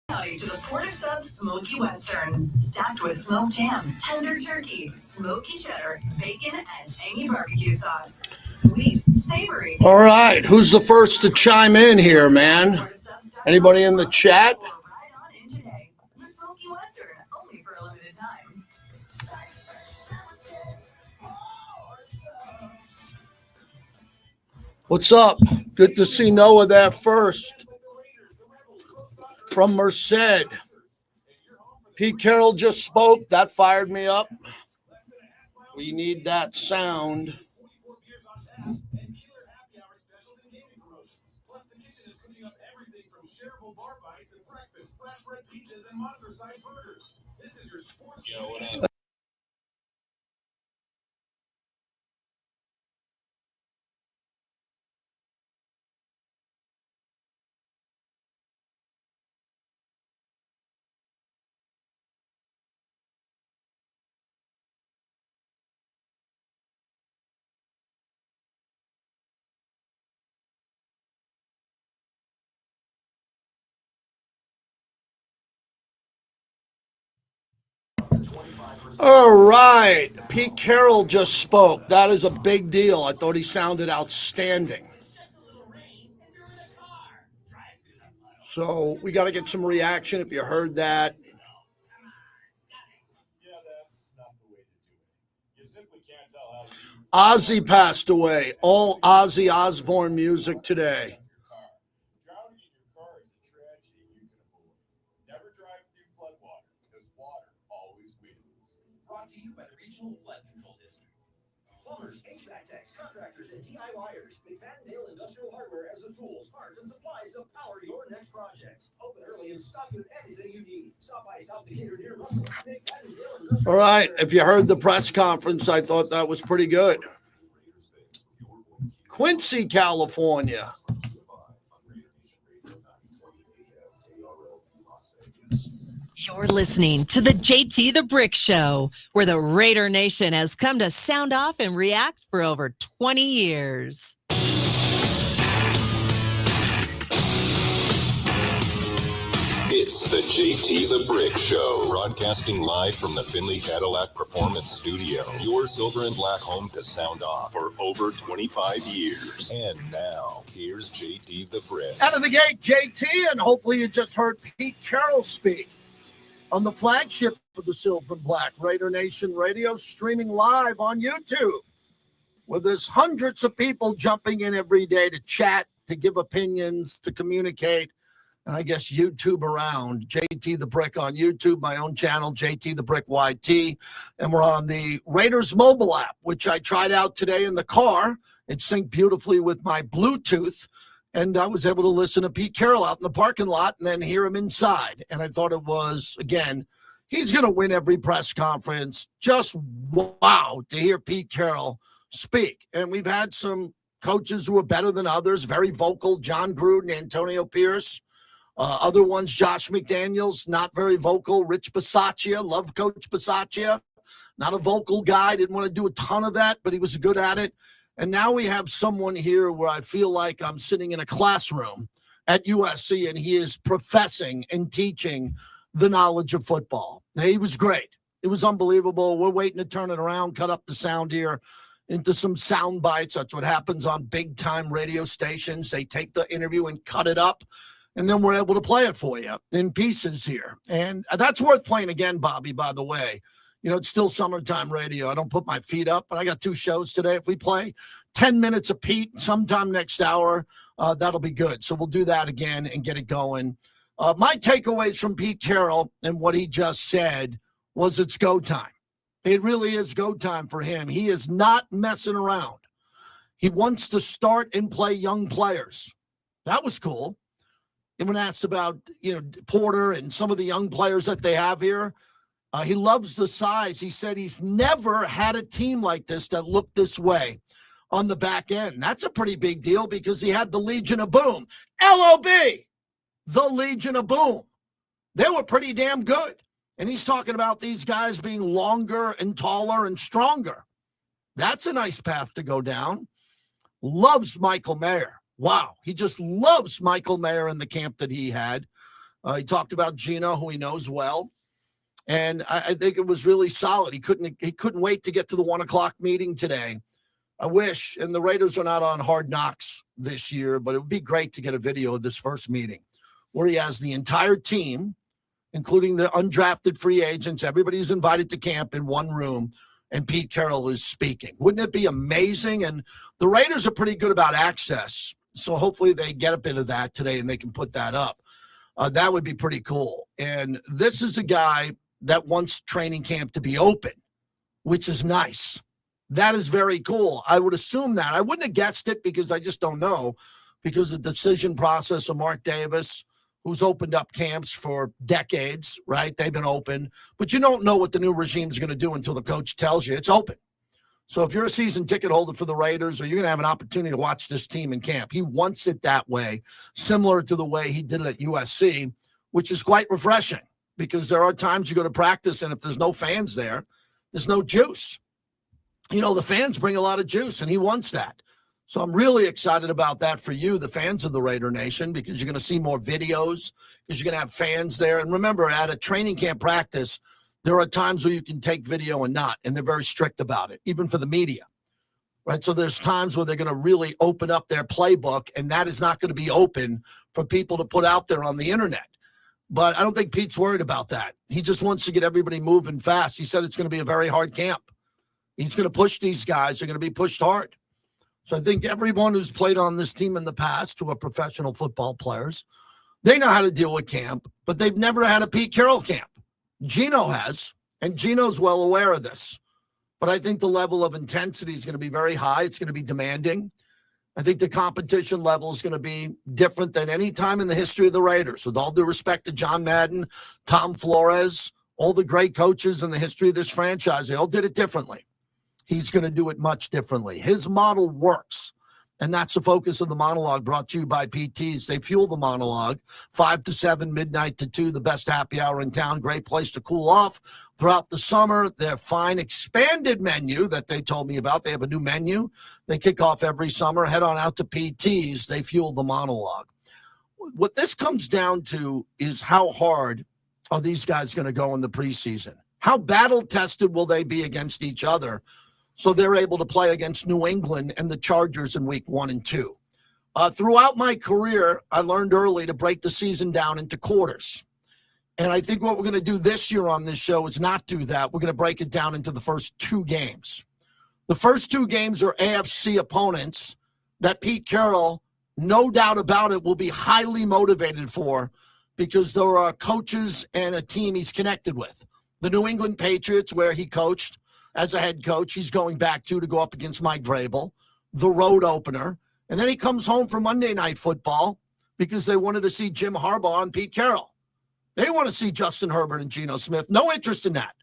To the Port of Sub Smoky Western, stacked with smoked ham, tender turkey, smoky cheddar, bacon, and tangy barbecue sauce. Sweet, savory. All right, who's the first to chime in here, man? Anybody in the chat? What's up? Good to see Noah there first. From Merced. Pete Carroll just spoke. That fired me up. We need that sound. All right. Pete Carroll just spoke. That is a big deal. I thought he sounded outstanding. So we got to get some reaction if you heard that. Ozzy passed away. All Ozzy Osbourne music today. Brought to you by the Regional Flood Control District. Plumbers, HVAC techs, contractors, and DIYers. McFadden Industrial Hardware has the tools, parts, and supplies to power your next project. Open early and stocked with everything you need. Stop by South Decatur near Russell. All right. If you heard the press conference, I thought that was pretty good. Quincy, California. You're listening to the JT the Brick Show, where the Raider Nation has come to sound off and react for over 20 years. It's the JT the Brick Show, broadcasting live from the Finley Cadillac Performance Studio, your silver and black home to sound off for over 25 years. And now, here's JT the Brick. Out of the gate, JT, and hopefully you just heard Pete Carroll speak on the flagship of the Silver and Black, Raider Nation Radio, streaming live on YouTube, where there's hundreds of people jumping in every day to chat, to give opinions, to communicate, and I guess YouTube around. JT the Brick on YouTube, my own channel, JT the Brick YT, and we're on the Raiders mobile app, which I tried out today in the car. It synced beautifully with my Bluetooth, and I was able to listen to Pete Carroll out in the parking lot and then hear him inside. And I thought it was, again, he's going to win every press conference. Just wow to hear Pete Carroll speak. And we've had some coaches who are better than others, very vocal, John Gruden, Antonio Pierce. Other ones, Josh McDaniels, not very vocal. Rich Bisaccia, love Coach Bisaccia. Not a vocal guy, didn't want to do a ton of that, but he was good at it. And now we have someone here where I feel like I'm sitting in a classroom at USC, and he is professing and teaching the knowledge of football. He was great. It was unbelievable. We're waiting to turn it around, cut up the sound here into some sound bites. That's what happens on big-time radio stations. They take the interview and cut it up, and then we're able to play it for you in pieces here. And that's worth playing again, Bobby, by the way. You know, it's still summertime radio. I don't put my feet up, but I got 2 shows today. If we play 10 minutes of Pete sometime next hour, that'll be good. So we'll do that again and get it going. My takeaways from Pete Carroll and what he just said was it's go time. It really is go time for him. He is not messing around. He wants to start and play young players. That was cool. And when asked about, Porter and some of the young players that they have here, he loves the size. He said he's never had a team like this that looked this way on the back end. That's a pretty big deal because he had the Legion of Boom. L.O.B., the Legion of Boom. They were pretty damn good. And he's talking about these guys being longer and taller and stronger. That's a nice path to go down. Loves Michael Mayer. Wow. He just loves Michael Mayer in the camp that he had. He talked about Gino, who he knows well. And I think it was really solid. He couldn't wait to get to the 1:00 meeting today. I wish, and the Raiders are not on Hard Knocks this year, but it would be great to get a video of this first meeting where he has the entire team, including the undrafted free agents. Everybody's invited to camp in one room, and Pete Carroll is speaking. Wouldn't it be amazing? And the Raiders are pretty good about access, so hopefully they get a bit of that today and they can put that up. That would be pretty cool. And this is a guy that wants training camp to be open, which is nice. That is very cool. I would assume that. I wouldn't have guessed it because I just don't know, because of the decision process of Mark Davis, who's opened up camps for decades, right? They've been open, but you don't know what the new regime is going to do until the coach tells you it's open. So if you're a season ticket holder for the Raiders, or you're going to have an opportunity to watch this team in camp, he wants it that way, similar to the way he did it at USC, which is quite refreshing because there are times you go to practice and if there's no fans there, there's no juice. You know, the fans bring a lot of juice, and he wants that. So I'm really excited about that for you, the fans of the Raider Nation, because you're going to see more videos, because you're going to have fans there. And remember, at a training camp practice, there are times where you can take video and not, and they're very strict about it, even for the media, right? So there's times where they're going to really open up their playbook, and that is not going to be open for people to put out there on the internet. But I don't think Pete's worried about that. He just wants to get everybody moving fast. He said it's going to be a very hard camp. He's going to push these guys. They're going to be pushed hard. So I think everyone who's played on this team in the past, who are professional football players, they know how to deal with camp, but they've never had a Pete Carroll camp. Gino has, and Gino's well aware of this. But I think the level of intensity is going to be very high. It's going to be demanding. I think the competition level is going to be different than any time in the history of the Raiders. With all due respect to John Madden, Tom Flores, all the great coaches in the history of this franchise, they all did it differently. He's going to do it much differently. His model works, and that's the focus of the monologue brought to you by PTs. They fuel the monologue, 5 to 7, midnight to 2, the best happy hour in town. Great place to cool off throughout the summer. Their fine expanded menu that they told me about. They have a new menu. They kick off every summer. Head on out to PTs. They fuel the monologue. What this comes down to is how hard are these guys going to go in the preseason? How battle-tested will they be against each other? So they're able to play against New England and the Chargers in week 1 and 2. Throughout my career, I learned early to break the season down into quarters. And I think what we're going to do this year on this show is not do that. We're going to break it down into the first 2 games. The first 2 games are AFC opponents that Pete Carroll, no doubt about it, will be highly motivated for because there are coaches and a team he's connected with. The New England Patriots, where he coached as a head coach, he's going back to go up against Mike Vrabel, the road opener. And then he comes home for Monday Night Football because they wanted to see Jim Harbaugh and Pete Carroll. They want to see Justin Herbert and Geno Smith. No interest in that.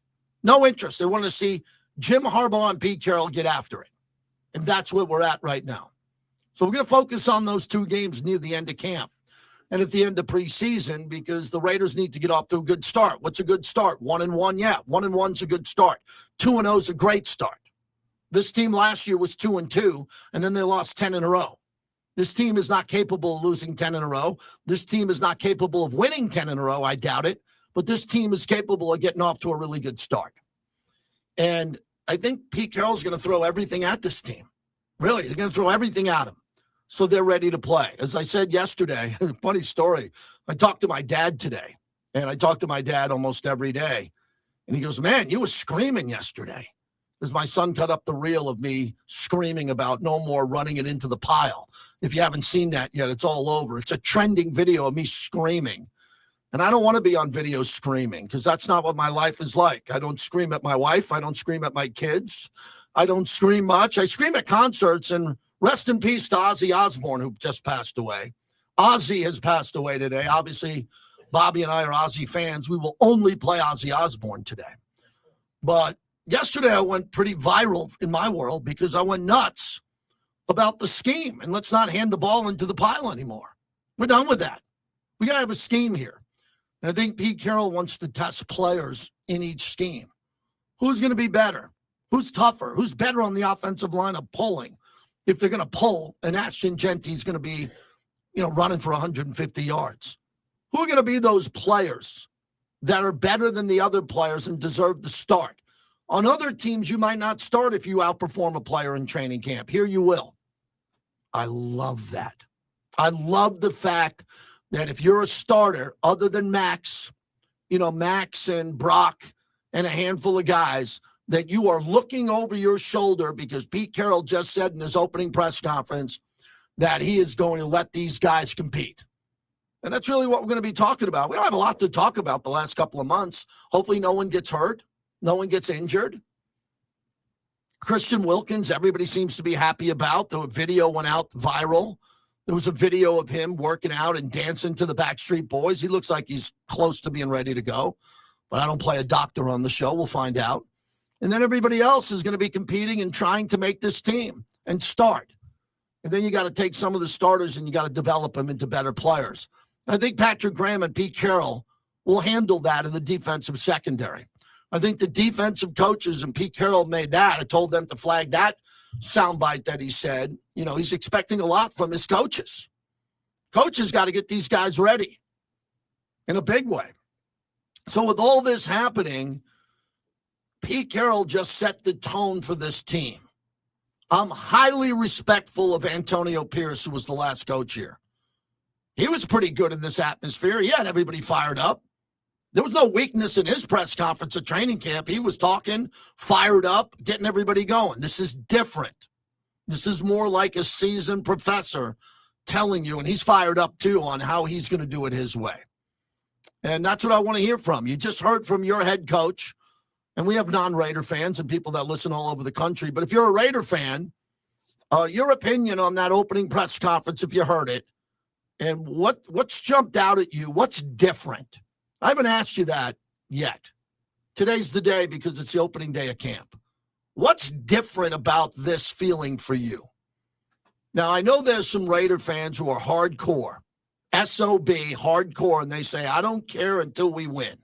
No interest. They want to see Jim Harbaugh and Pete Carroll get after it. And that's where we're at right now. So we're going to focus on those 2 games near the end of camp and at the end of preseason because the Raiders need to get off to a good start. What's a good start? 1-1, yeah. 1-1's a good start. 2-0's a great start. This team last year was 2-2, and then they lost 10 in a row. This team is not capable of losing 10 in a row. This team is not capable of winning 10 in a row. I doubt it. But this team is capable of getting off to a really good start. And I think Pete Carroll's going to throw everything at this team. Really, they're going to throw everything at him. So they're ready to play. As I said yesterday, funny story, I talked to my dad today, and I talk to my dad almost every day. And he goes, man, you were screaming yesterday. Because my son cut up the reel of me screaming about no more running it into the pile. If you haven't seen that yet, it's all over. It's a trending video of me screaming. And I don't want to be on video screaming because that's not what my life is like. I don't scream at my wife. I don't scream at my kids. I don't scream much. I scream at concerts, and rest in peace to Ozzy Osbourne, who just passed away. Ozzy has passed away today. Obviously, Bobby and I are Ozzy fans. We will only play Ozzy Osbourne today. But yesterday I went pretty viral in my world because I went nuts about the scheme. And let's not hand the ball into the pile anymore. We're done with that. We got to have a scheme here. And I think Pete Carroll wants to test players in each scheme. Who's going to be better? Who's tougher? Who's better on the offensive line of pulling? If they're going to pull, and Ashton Genty's going to be, running for 150 yards. Who are going to be those players that are better than the other players and deserve to start? On other teams, you might not start if you outperform a player in training camp. Here you will. I love that. I love the fact that if you're a starter, other than Max and Brock and a handful of guys, that you are looking over your shoulder because Pete Carroll just said in his opening press conference that he is going to let these guys compete. And that's really what we're going to be talking about. We don't have a lot to talk about the last couple of months. Hopefully no one gets hurt. No one gets injured. Christian Wilkins, everybody seems to be happy about. The video went out viral. There was a video of him working out and dancing to the Backstreet Boys. He looks like he's close to being ready to go. But I don't play a doctor on the show. We'll find out. And then everybody else is going to be competing and trying to make this team and start. And then you got to take some of the starters and you got to develop them into better players. I think Patrick Graham and Pete Carroll will handle that in the defensive secondary. I think the defensive coaches, and Pete Carroll made that. I told them to flag that soundbite that he said. He's expecting a lot from his coaches. Coaches got to get these guys ready in a big way. So with all this happening, Pete Carroll just set the tone for this team. I'm highly respectful of Antonio Pierce, who was the last coach here. He was pretty good in this atmosphere. He had everybody fired up. There was no weakness in his press conference at training camp. He was talking, fired up, getting everybody going. This is different. This is more like a seasoned professor telling you, and he's fired up too on how he's going to do it his way. And that's what I want to hear from. You just heard from your head coach, and we have non-Raider fans and people that listen all over the country. But if you're a Raider fan, your opinion on that opening press conference, if you heard it, and what's jumped out at you, what's different? I haven't asked you that yet. Today's the day because it's the opening day of camp. What's different about this feeling for you? Now, I know there's some Raider fans who are hardcore, SOB, hardcore, and they say, I don't care until we win.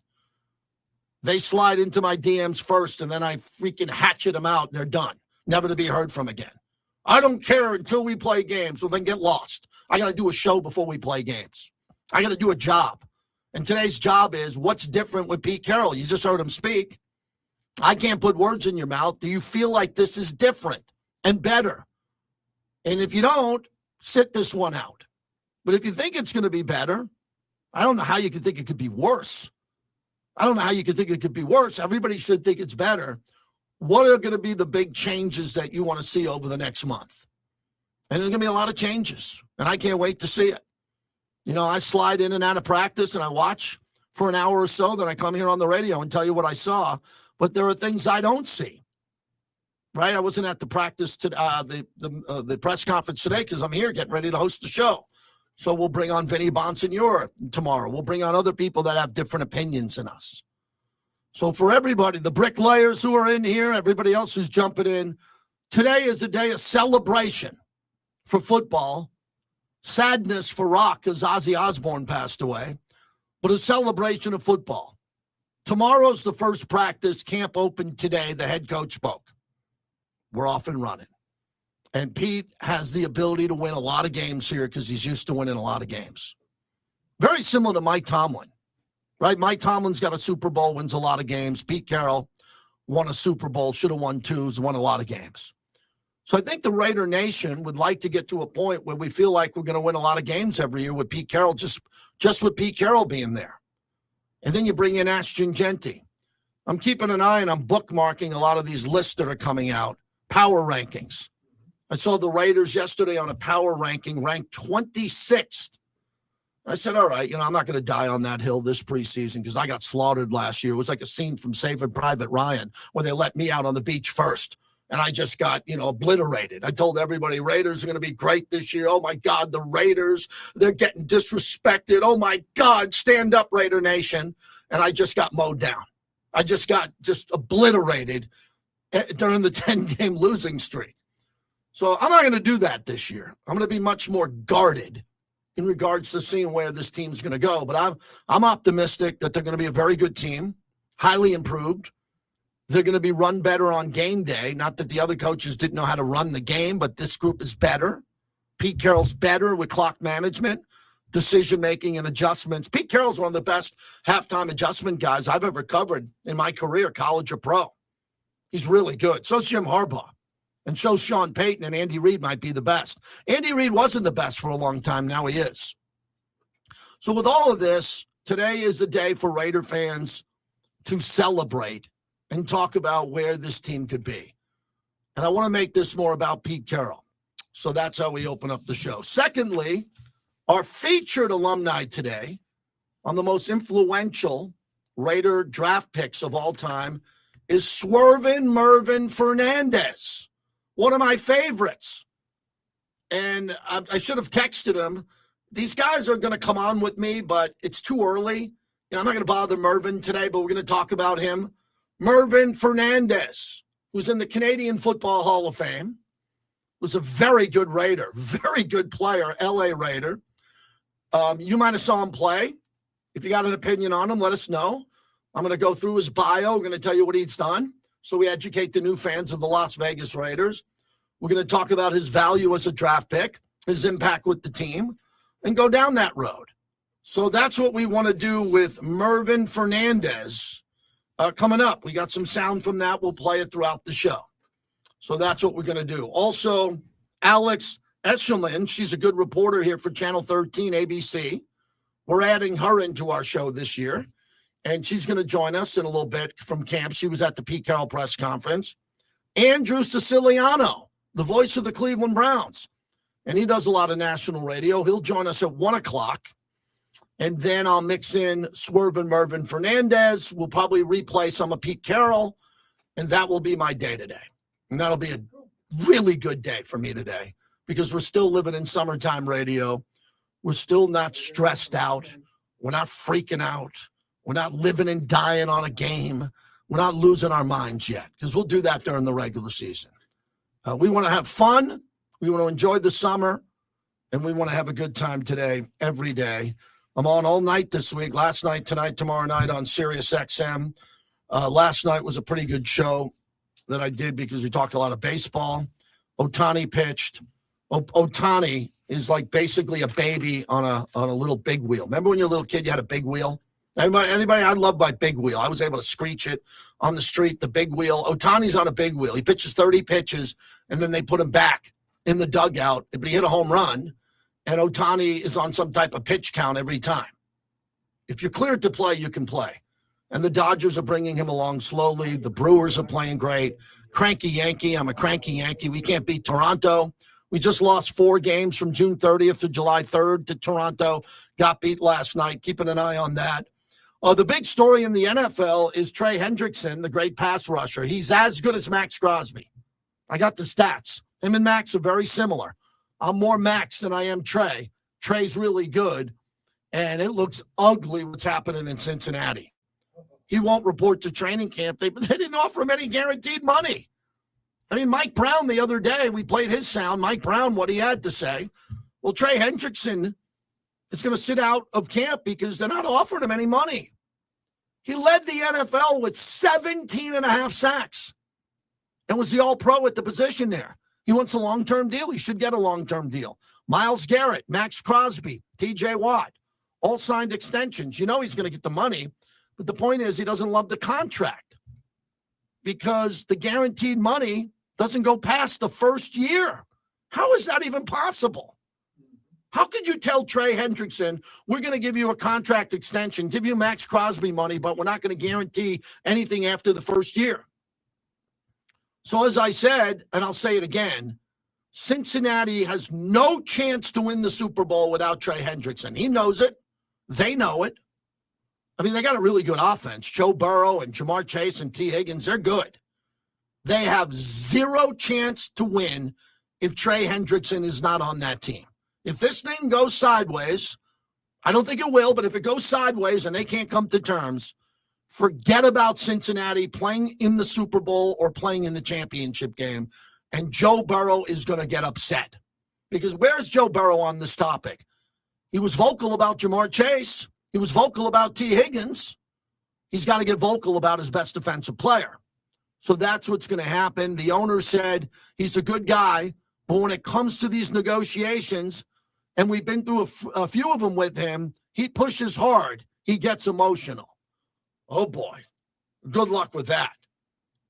They slide into my DMs first, and then I freaking hatchet them out, and they're done, never to be heard from again. I don't care until we play games, well, then get lost. I got to do a show before we play games. I got to do a job. And today's job is what's different with Pete Carroll. You just heard him speak. I can't put words in your mouth. Do you feel like this is different and better? And if you don't, sit this one out. But if you think it's going to be better, I don't know how you could think it could be worse. I don't know how you could think it could be worse. Everybody should think it's better. What are going to be the big changes that you want to see over the next month? And there's going to be a lot of changes, and I can't wait to see it. I slide in and out of practice and I watch for an hour or so. Then I come here on the radio and tell you what I saw. But there are things I don't see. Right? I wasn't at the practice to the press conference today because I'm here getting ready to host the show. So we'll bring on Vinny Bonsignore tomorrow. We'll bring on other people that have different opinions than us. So for everybody, the bricklayers who are in here, everybody else who's jumping in, today is a day of celebration for football. Sadness for rock because Ozzy Osbourne passed away, but a celebration of football. Tomorrow's the first practice. Camp opened today. The head coach spoke. We're off and running. And Pete has the ability to win a lot of games here because he's used to winning a lot of games. Very similar to Mike Tomlin, right? Mike Tomlin's got a Super Bowl, wins a lot of games. Pete Carroll won a Super Bowl, should have won 2s, won a lot of games. So I think the Raider Nation would like to get to a point where we feel like we're going to win a lot of games every year with Pete Carroll, just with Pete Carroll being there. And then you bring in Ashton Genty. I'm keeping an eye and I'm bookmarking a lot of these lists that are coming out. Power rankings. I saw the Raiders yesterday on a power ranking ranked 26th. I said, all right, I'm not going to die on that hill this preseason because I got slaughtered last year. It was like a scene from Saving Private Ryan where they let me out on the beach first. And I just got, obliterated. I told everybody Raiders are going to be great this year. Oh, my God, the Raiders, they're getting disrespected. Oh, my God, stand up, Raider Nation. And I just got mowed down. I just got obliterated during the 10-game losing streak. So I'm not going to do that this year. I'm going to be much more guarded in regards to seeing where this team's going to go. But I'm optimistic that they're going to be a very good team, highly improved. They're going to be run better on game day. Not that the other coaches didn't know how to run the game, but this group is better. Pete Carroll's better with clock management. decision-making and adjustments. Pete Carroll's one of the best halftime adjustment guys I've ever covered in my career, college or pro. He's really good. So's Jim Harbaugh. And so's Sean Payton, and Andy Reid might be the best. Andy Reid wasn't the best for a long time. Now he is. So with all of this, today is the day for Raider fans to celebrate and talk about where this team could be. And I want to make this more about Pete Carroll. So that's how we open up the show. Secondly, our featured alumni today on the most influential Raider draft picks of all time is Mervyn Fernandez, one of my favorites. And I should have texted him. These guys are going to come on with me, but it's too early. You know, I'm not going to bother Mervyn today, but we're going to talk about him. Mervyn Fernandez, who's in the Canadian Football Hall of Fame, was a very good Raider, very good player, LA Raider. You might have saw him play. If you got an opinion on him, let us know. I'm going to go through his bio. We're going to tell you what he's done so we educate the new fans of the Las Vegas Raiders. We're going to talk about his value as a draft pick, his impact with the team, and go down that road. So that's what we want to do with Mervyn Fernandez coming up. We got some sound from that. We'll play it throughout the show. So that's what we're going to do. Also, Alex Eshelman, she's a good reporter here for Channel 13 ABC. We're adding her into our show this year, and she's going to join us in a little bit from camp. She was at the Pete Carroll press conference. Andrew Siciliano, the voice of the Cleveland Browns, and he does a lot of national radio. He'll join us at 1 o'clock, and then I'll mix in Swerve and Mervyn Fernandez. We'll probably replay some of Pete Carroll, and that will be my day today. And that'll be a really good day for me today because we're still living in summertime radio. We're still not stressed out. We're not freaking out. We're not living and dying on a game. We're not losing our minds yet because we'll do that during the regular season. We want to have fun. We want to enjoy the summer, and we want to have a good time today, every day. I'm on all night this week, last night, tonight, tomorrow night on Sirius XM. Last night was a pretty good show that I did because we talked a lot of baseball. Ohtani pitched. Ohtani is like basically a baby on a little big wheel. Remember when you were a little kid, you had a big wheel? Anybody? I love my big wheel. I was able to screech it on the street, the big wheel. Ohtani's on a big wheel. He pitches 30 pitches, and then they put him back in the dugout. But he hit a home run, and Ohtani is on some type of pitch count every time. If you're cleared to play, you can play. And the Dodgers are bringing him along slowly. The Brewers are playing great. Cranky Yankee. I'm a cranky Yankee. We can't beat Toronto. We just lost 4 games from June 30th to July 3rd to Toronto. Got beat last night. Keeping an eye on that. The big story in the NFL is Trey Hendrickson, the great pass rusher. He's as good as Max Crosby. I got the stats. Him and Max are very similar. I'm more Max than I am Trey. Trey's really good, and it looks ugly what's happening in Cincinnati. He won't report to training camp. They didn't offer him any guaranteed money. I mean, Mike Brown the other day, we played his sound. Mike Brown, what he had to say. Well, Trey Hendrickson is going to sit out of camp because they're not offering him any money. He led the NFL with 17.5 sacks and was the all-pro at the position there. He wants a long-term deal. He should get a long-term deal. Myles Garrett, Max Crosby, T.J. Watt, all signed extensions. You know he's going to get the money, but the point is he doesn't love the contract because the guaranteed money doesn't go past the first year. How is that even possible? How could you tell Trey Hendrickson, we're going to give you a contract extension, give you Max Crosby money, but we're not going to guarantee anything after the first year? So as I said, and I'll say it again, Cincinnati has no chance to win the Super Bowl without Trey Hendrickson. He knows it. They know it. I mean, they got a really good offense. Joe Burrow and Jamar Chase and T. Higgins, they're good. They have zero chance to win if Trey Hendrickson is not on that team. If this thing goes sideways, I don't think it will, but if it goes sideways and they can't come to terms, forget about Cincinnati playing in the Super Bowl or playing in the championship game, and Joe Burrow is going to get upset. Because where's Joe Burrow on this topic? He was vocal about Jamar Chase. He was vocal about T. Higgins. He's got to get vocal about his best defensive player. So that's what's going to happen. The owner said he's a good guy, but when it comes to these negotiations and we've been through a few of them with him. He pushes hard. He gets emotional. Oh, boy. Good luck with that.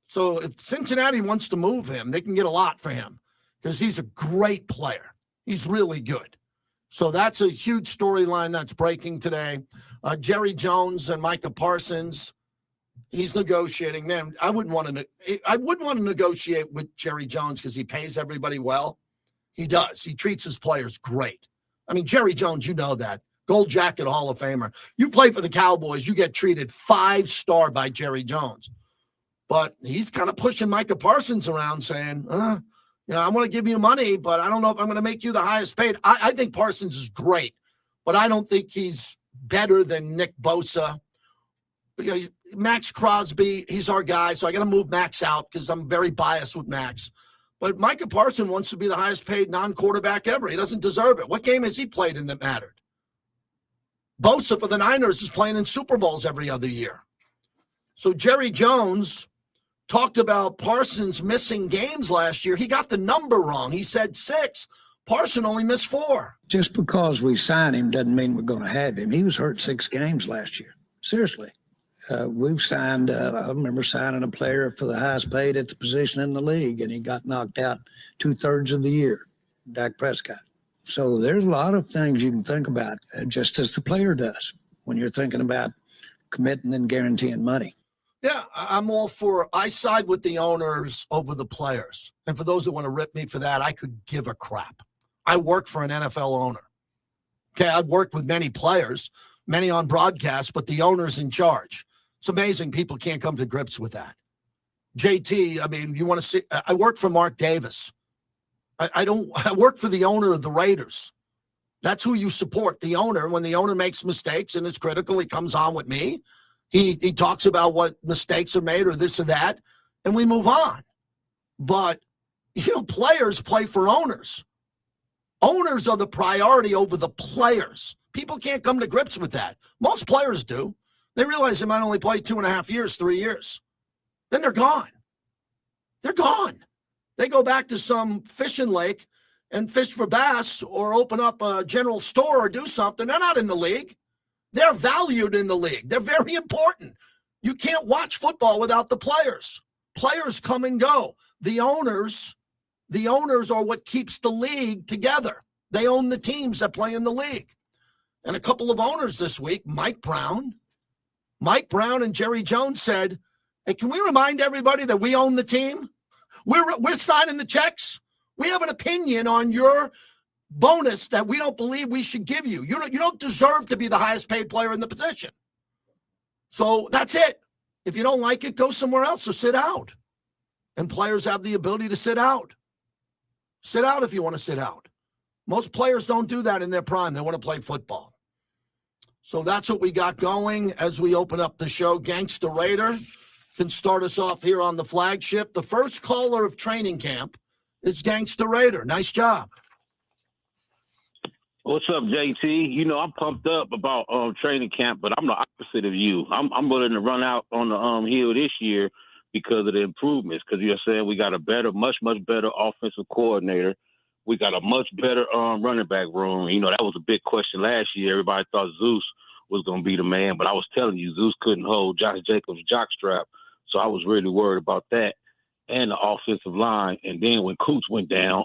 So if Cincinnati wants to move him, they can get a lot for him because he's a great player. He's really good. So that's a huge storyline that's breaking today. Jerry Jones and Micah Parsons, he's negotiating. Man, I wouldn't want to negotiate with Jerry Jones because he pays everybody well. He does. He treats his players great. I mean, Jerry Jones, you know that. Gold jacket Hall of Famer. You play for the Cowboys, you get treated 5-star by Jerry Jones. But he's kind of pushing Micah Parsons around saying, I want to give you money, but I don't know if I'm going to make you the highest paid. I think Parsons is great, but I don't think he's better than Nick Bosa. Max Crosby, he's our guy, so I got to move Max out because I'm very biased with Max. But Micah Parsons wants to be the highest paid non-quarterback ever. He doesn't deserve it. What game has he played in that mattered? Bosa for the Niners is playing in Super Bowls every other year. So Jerry Jones talked about Parsons missing games last year. He got the number wrong. He said 6. Parsons only missed 4. Just because we sign him doesn't mean we're going to have him. He was hurt 6 games last year. Seriously. We've signed, I remember signing a player for the highest paid at the position in the league, and he got knocked out 2/3 of the year, Dak Prescott. So there's a lot of things you can think about, just as the player does, when you're thinking about committing and guaranteeing money. Yeah, I'm all for, I side with the owners over the players. And for those that want to rip me for that, I could give a crap. I work for an NFL owner. Okay, I've worked with many players, many on broadcast, but the owner's in charge. It's amazing people can't come to grips with that. JT, I mean, you want to see, I work for Mark Davis. I work for the owner of the Raiders. That's who you support, the owner. When the owner makes mistakes and it's critical, he comes on with me. He talks about what mistakes are made or this or that, and we move on. But, players play for owners. Owners are the priority over the players. People can't come to grips with that. Most players do. They realize they might only play 2.5 years, 3 years. Then they're gone. They're gone. They go back to some fishing lake and fish for bass or open up a general store or do something. They're not in the league. They're valued in the league. They're very important. You can't watch football without the players. Players come and go. The owners are what keeps the league together. They own the teams that play in the league. And a couple of owners this week, Mike Brown and Jerry Jones said, hey, can we remind everybody that we own the team? We're signing the checks. We have an opinion on your bonus that we don't believe we should give you. You don't deserve to be the highest paid player in the position. So that's it. If you don't like it, go somewhere else or sit out. And players have the ability to sit out. Sit out if you want to sit out. Most players don't do that in their prime. They want to play football. So that's what we got going as we open up the show. Gangsta Raider can start us off here on the flagship. The first caller of training camp is Gangsta Raider. Nice job. What's up, JT? I'm pumped up about training camp, but I'm the opposite of you. I'm willing to run out on the hill this year because of the improvements. Because you're saying we got a better, much better offensive coordinator. We got a much better running back room. That was a big question last year. Everybody thought Zeus was going to be the man, but I was telling you, Zeus couldn't hold Josh Jacobs' jockstrap. So I was really worried about that and the offensive line. And then when Coots went down,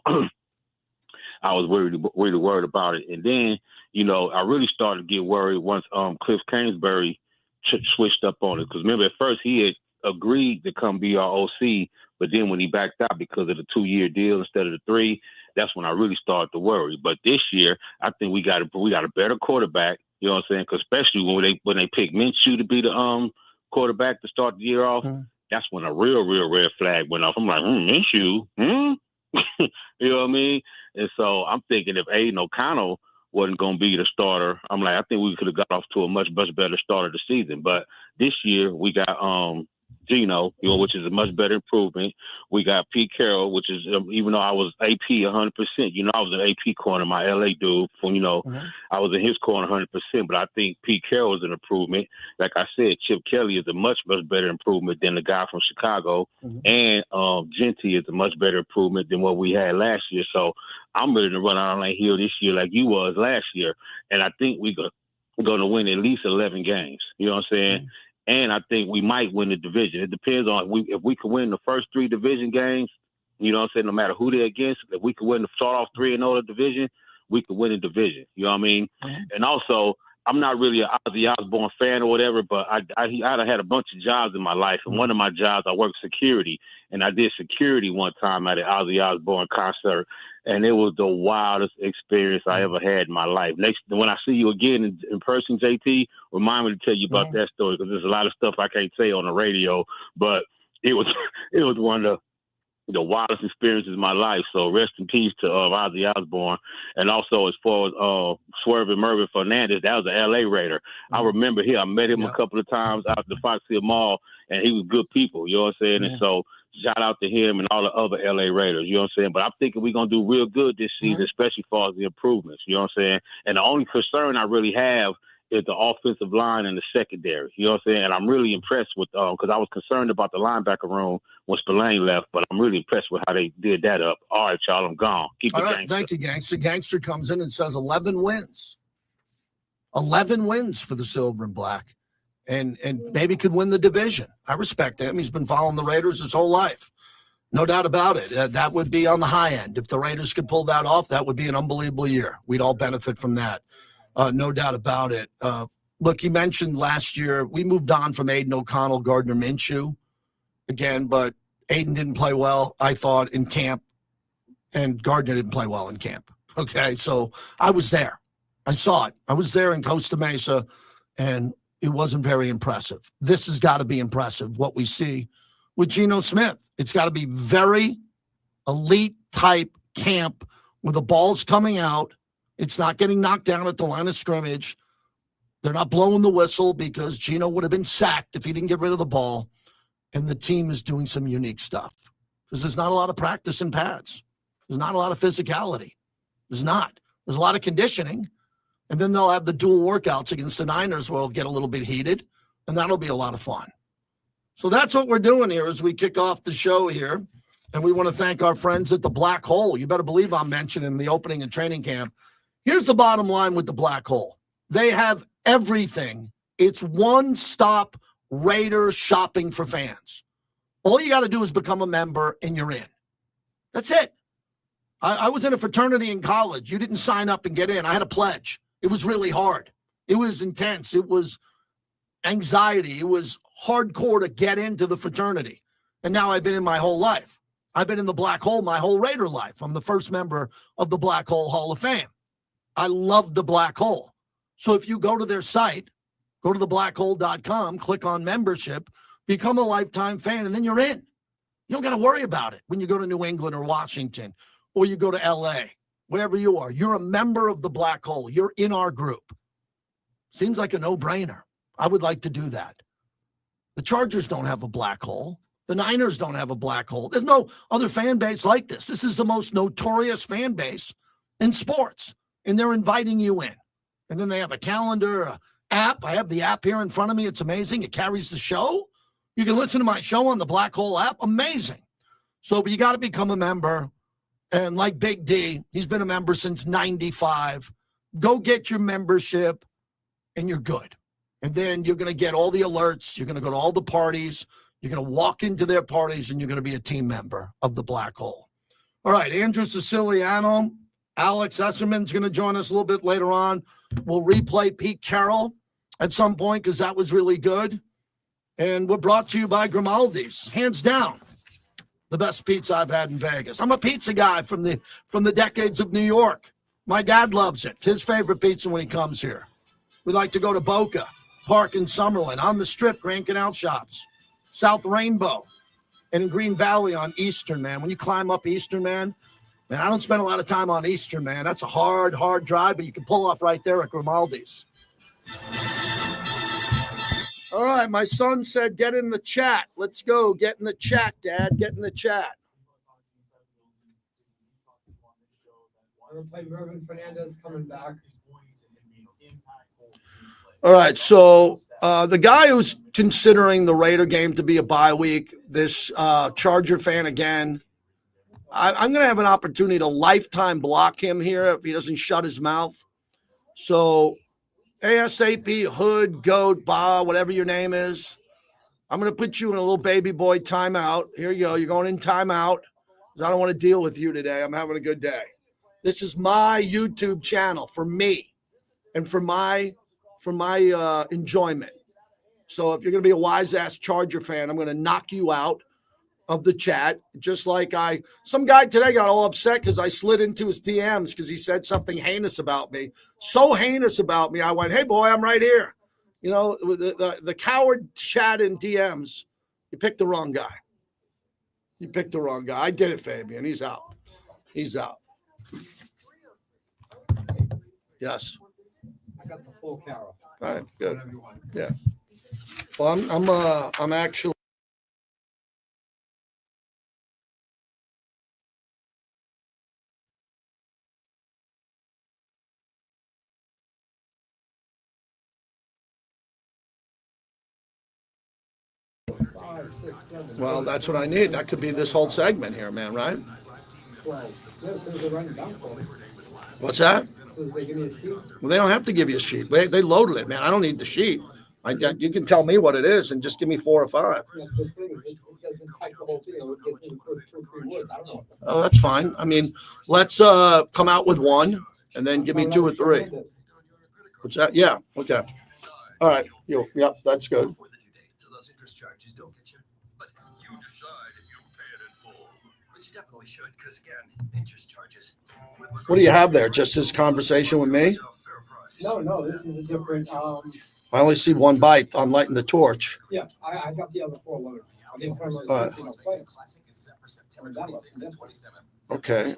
I was really worried about it. And then, I really started to get worried once Cliff Kingsbury switched up on it. Because remember, at first he had agreed to come be our OC, but then when he backed out because of the 2-year deal instead of the 3, that's when I really started to worry. But this year, I think we got a better quarterback. You know what I'm saying? Because especially when they picked Minshew to be the quarterback to start the year off, that's when a real red flag went off. I'm like, Minshew, You know what I mean? And so I'm thinking if Aiden O'Connell wasn't going to be the starter, I'm like, I think we could have got off to a much better start of the season. But this year we got Gino, which is a much better improvement. We got Pete Carroll, which is, even though I was AP 100%, I was an AP corner, my LA dude. I was in his corner 100%, but I think Pete Carroll is an improvement. Like I said, Chip Kelly is a much, much better improvement than the guy from Chicago. And Genty is a much better improvement than what we had last year. So I'm ready to run out on that hill this year like you was last year. And I think we're going to win at least 11 games. You know what I'm saying? And I think we might win the division. It depends on if we can win the first 3 division games, you know what I'm saying, no matter who they're against. If we can start off 3-0 the division, we could win the division. You know what I mean? And also, I'm not really an Ozzy Osbourne fan or whatever, but I'd had a bunch of jobs in my life. And one of my jobs, I worked security. And I did security one time at an Ozzy Osbourne concert. And it was the wildest experience I ever had in my life. When I see you again in person, JT, remind me to tell you about that story, because there's a lot of stuff I can't say on the radio. But it was one of the wildest experiences of my life. So rest in peace to Ozzy Osbourne. And also, as far as Swerving Mervyn Fernandez, that was an LA Raider. I remember him. I met him a couple of times out at the Fox Hill Mall, and he was good people. You know what I'm saying? And so shout out to him and all the other LA Raiders. You know what I'm saying? But I'm thinking we're going to do real good this season, especially as far as the improvements. You know what I'm saying? And the only concern I really have is the offensive line and the secondary. You know what I'm saying? And I'm really impressed with, because I was concerned about the linebacker room when Spillane left, but I'm really impressed with how they did that up. All right, y'all, I'm gone. Keep it gangster. Thank you, Gangster. Gangster comes in and says 11 wins. 11 wins for the Silver and Black. And maybe could win the division. I respect him. He's been following the Raiders his whole life. No doubt about it. That would be on the high end. If the Raiders could pull that off, that would be an unbelievable year. We'd all benefit from that. No doubt about it. Look, he mentioned last year, we moved on from Aiden O'Connell, Gardner Minshew again, but Aiden didn't play well, I thought, in camp, and Gardner didn't play well in camp. Okay, so I was there. I saw it. I was there in Costa Mesa, and it wasn't very impressive. This has got to be impressive, what we see with Geno Smith. It's got to be very elite type camp where the ball's coming out. It's not getting knocked down at the line of scrimmage. They're not blowing the whistle because Geno would have been sacked if he didn't get rid of the ball. And the team is doing some unique stuff because there's not a lot of practice in pads. There's not a lot of physicality. There's not. There's a lot of conditioning. And then they'll have the dual workouts against the Niners where it'll get a little bit heated, and that'll be a lot of fun. So that's what we're doing here as we kick off the show here. And we want to thank our friends at the Black Hole. You better believe I'm mentioning the opening and training camp. Here's the bottom line with the Black Hole. They have everything. It's one-stop Raider shopping for fans. All you got to do is become a member, and you're in. That's it. I was in a fraternity in college. You didn't sign up and get in. I had a pledge. It was really hard. It was intense. It was anxiety. It was hardcore to get into the fraternity. And now I've been in my whole life. I've been in the Black Hole my whole Raider life. I'm the first member of the Black Hole Hall of Fame. I love the Black Hole. So if you go to their site, go to theblackhole.com, click on membership, become a lifetime fan, and then you're in. You don't got to worry about it when you go to New England or Washington or you go to LA. Wherever you are, you're a member of the Black Hole. You're in our group. Seems like a no-brainer. I would like to do that. The Chargers don't have a Black Hole. The Niners don't have a Black Hole. There's no other fan base like this. This is the most notorious fan base in sports, and they're inviting you in. And then they have a calendar, an app. I have the app here in front of me. It's amazing. It carries the show. You can listen to my show on the Black Hole app. Amazing. So, but you got to become a member. And like Big D, he's been a member since 95. Go get your membership and you're good. And then you're going to get all the alerts. You're going to go to all the parties. You're going to walk into their parties and you're going to be a team member of the Black Hole. All right, Andrew Siciliano, Alex Esserman's going to join us a little bit later on. We'll replay Pete Carroll at some point because that was really good. And we're brought to you by Grimaldi's, hands down. The best pizza I've had in Vegas. I'm a pizza guy from the decades of New York. My dad loves it. His favorite pizza when he comes here. We like to go to Boca Park in Summerlin, on the Strip, Grand Canal Shops, South Rainbow, and in Green Valley on Eastern, man. When you climb up Eastern, man, I don't spend a lot of time on Eastern, man. That's a hard drive, but you can pull off right there at Grimaldi's. All right, my son said get in the chat. Let's go. Get in the chat, Dad. Get in the chat. I'm going to play Mervyn Fernandez coming back. All right, so the guy who's considering the Raider game to be a bye week, this Charger fan again, I'm going to have an opportunity to lifetime block him here if he doesn't shut his mouth. So ASAP, Hood, Goat, Ba, whatever your name is, I'm going to put you in a little baby boy timeout. Here you go. You're going in timeout because I don't want to deal with you today. I'm having a good day. This is my YouTube channel for me and for my enjoyment. So if you're going to be a wise ass Charger fan, I'm going to knock you out of the chat. Just like some guy today got all upset because I slid into his DMs because he said something heinous about me. So heinous about me. I went, hey boy, I'm right here. You know, the coward chat in DMs. You picked the wrong guy. You picked the wrong guy. I did it, Fabian. He's out. He's out. Yes. I got the full Carroll. All right, good. Yeah. Well, I'm actually. Well, that's what I need. That could be this whole segment here, man, right? What's that? Well, they don't have to give you a sheet. They loaded it, man. I don't need the sheet. You can tell me what it is and just give me 4 or 5. Oh, that's fine. I mean, let's come out with 1 and then give me 2 or 3. What's that? Yeah. Okay. All right. Yep. That's good. What do you have there? Just this conversation with me? No, this is a different. I only see 1 bite on lighting the torch. Yeah, I got the other 4 loaded. I didn't put them All right. Okay.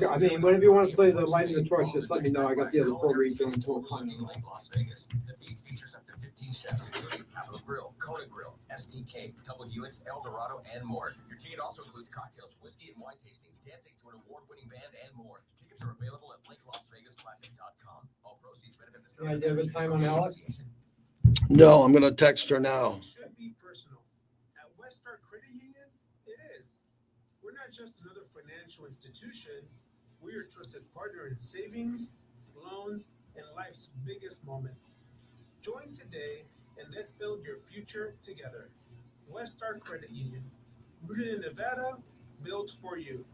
I mean, whenever you want to play the lighting the torch, just let me know. I got the other 4 reads going to a final. Las Vegas. The feast features up to 15 chefs, including Capital Grill, Kona Grill, STK, Double Helix, El Dorado, and more. Your ticket also includes cocktails, whiskey and wine tastings, dancing to an award-winning band, and more. Tickets are available at LakeLasVegasClassic.com. All proceeds benefit the. Yeah, do you have a time on Alex? No, I'm going to text her now. It should be personal. At Westar Credit Union, it is. We're not just another financial institution. We're a trusted partner in savings, loans, and life's biggest moments. Join today and let's build your future together. Westar Credit Union, rooted in Nevada, built for you.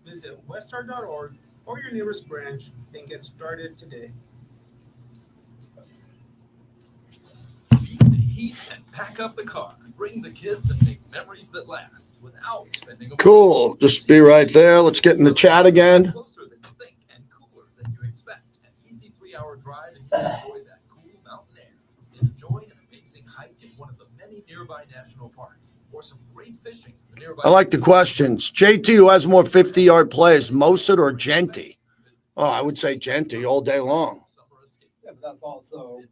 Visit westar.org or your nearest branch and get started today. Heat and pack up the car. Bring the kids and make memories that last without spending. Cool. Just be right there. Let's get in the chat again. Closer than you think and cooler than you expect. An easy 3-hour drive and you enjoy that cool mountain air. Enjoy an amazing hike in one of the many nearby national parks or some great fishing in the nearby. I like the questions. JT, who has more 50-yard plays, Mostert or Genty? Oh, I would say Genty all day long. Yeah, but that's also.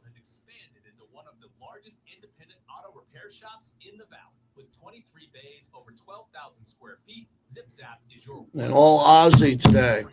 Has expanded into one of the largest independent auto repair shops in the valley. With 23 bays, over 12,000 square feet, ZipZap is your. And all Ozzy today.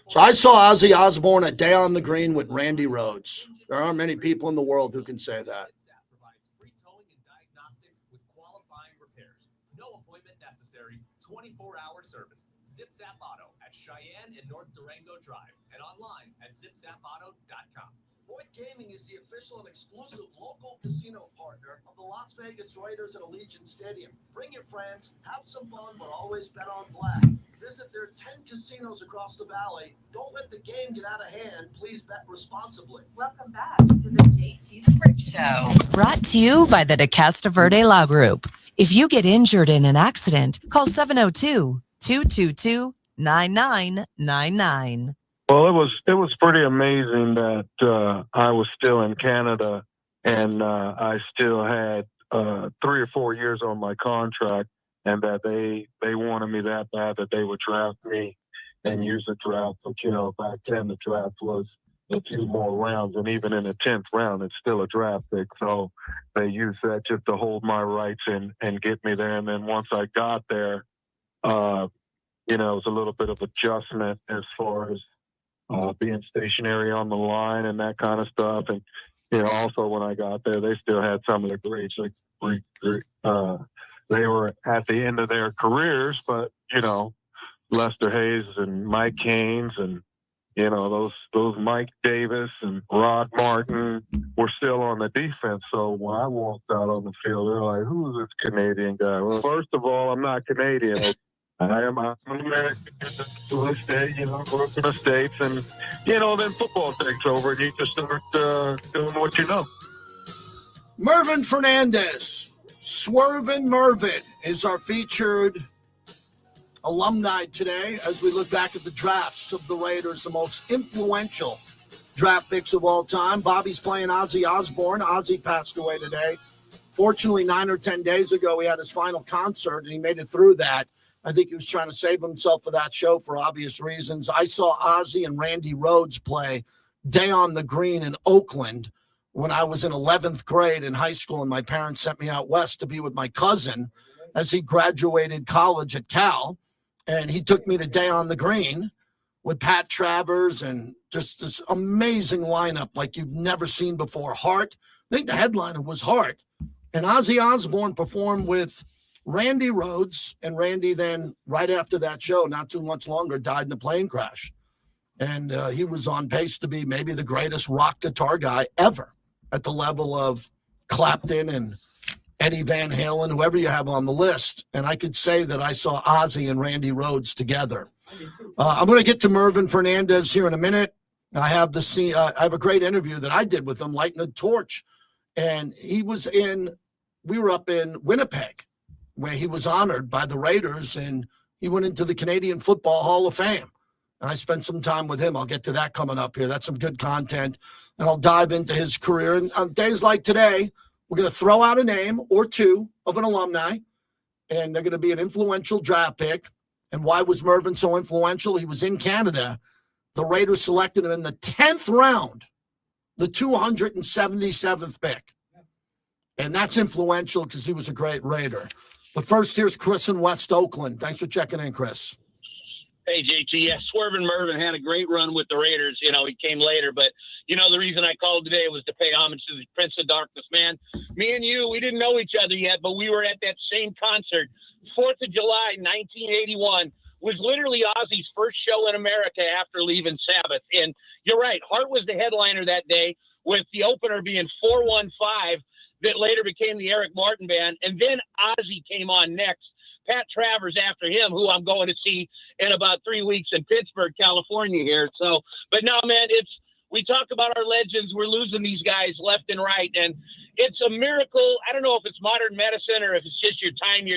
So I saw Ozzy Osbourne a day on the green with Randy Rhoads. There aren't many people in the world who can say that. ZipZap provides free towing and diagnostics with qualifying repairs. No appointment necessary. 24-hour service. ZipZap Auto at Cheyenne and North Durango Drive and online at zipzapauto.com. Boyd Gaming is the official and exclusive local casino partner of the Las Vegas Raiders at Allegiant Stadium. Bring your friends, have some fun, but always bet on black. Visit their 10 casinos across the valley. Don't let the game get out of hand. Please bet responsibly. Welcome back to the JT the Brick Show. Brought to you by the DeCasta Verde Law Group. If you get injured in an accident, call 702-222-9999. Well, it was pretty amazing that I was still in Canada and I still had 3 or 4 years on my contract, and that they wanted me that bad that they would draft me and use the draft. But back then the draft was a few more rounds, and even in the 10th round, it's still a draft pick. So they used that just to hold my rights and get me there. And then once I got there, it was a little bit of adjustment as far as being stationary on the line and that kind of stuff. And, also when I got there, they still had some of the greats. They were at the end of their careers, but, Lester Hayes and Mike Haynes and, those Mike Davis and Rod Martin were still on the defense. So when I walked out on the field, they're like, who's this Canadian guy? Well, first of all, I'm not Canadian. I'm American, grew up in the States, and, then football takes over, and you just start doing what you know. Mervyn Fernandez, Swervin' Mervyn, is our featured alumni today as we look back at the drafts of the Raiders, the most influential draft picks of all time. Bobby's playing Ozzy Osbourne. Ozzy passed away today. Fortunately, 9 or 10 days ago, he had his final concert, and he made it through that. I think he was trying to save himself for that show for obvious reasons. I saw Ozzy and Randy Rhoads play Day on the Green in Oakland when I was in 11th grade in high school, and my parents sent me out west to be with my cousin as he graduated college at Cal. And he took me to Day on the Green with Pat Travers and just this amazing lineup like you've never seen before. Hart, I think the headliner was Hart. And Ozzy Osbourne performed with Randy Rhoads, and Randy then, right after that show, not too much longer, died in a plane crash. And he was on pace to be maybe the greatest rock guitar guy ever at the level of Clapton and Eddie Van Halen, whoever you have on the list. And I could say that I saw Ozzy and Randy Rhoads together. I'm going to get to Mervyn Fernandez here in a minute. I have a great interview that I did with him, lighting a torch. And we were up in Winnipeg, where he was honored by the Raiders, and he went into the Canadian Football Hall of Fame. And I spent some time with him. I'll get to that coming up here. That's some good content. And I'll dive into his career. And on days like today, we're going to throw out a name or two of an alumni, and they're going to be an influential draft pick. And why was Mervyn so influential? He was in Canada. The Raiders selected him in the 10th round, the 277th pick. And that's influential because he was a great Raider. But first, here's Chris in West Oakland. Thanks for checking in, Chris. Hey, JT. Yeah, Swervin' Mervyn had a great run with the Raiders. He came later. But, the reason I called today was to pay homage to the Prince of Darkness, man. Me and you, we didn't know each other yet, but we were at that same concert. 4th of July, 1981 was literally Ozzy's first show in America after leaving Sabbath. And you're right, Hart was the headliner that day, with the opener being 415 that later became the Eric Martin Band. And then Ozzy came on next. Pat Travers after him, who I'm going to see in about 3 weeks in Pittsburgh, California here. So, but no, man, we talk about our legends. We're losing these guys left and right. And it's a miracle. I don't know if it's modern medicine or if it's just your time.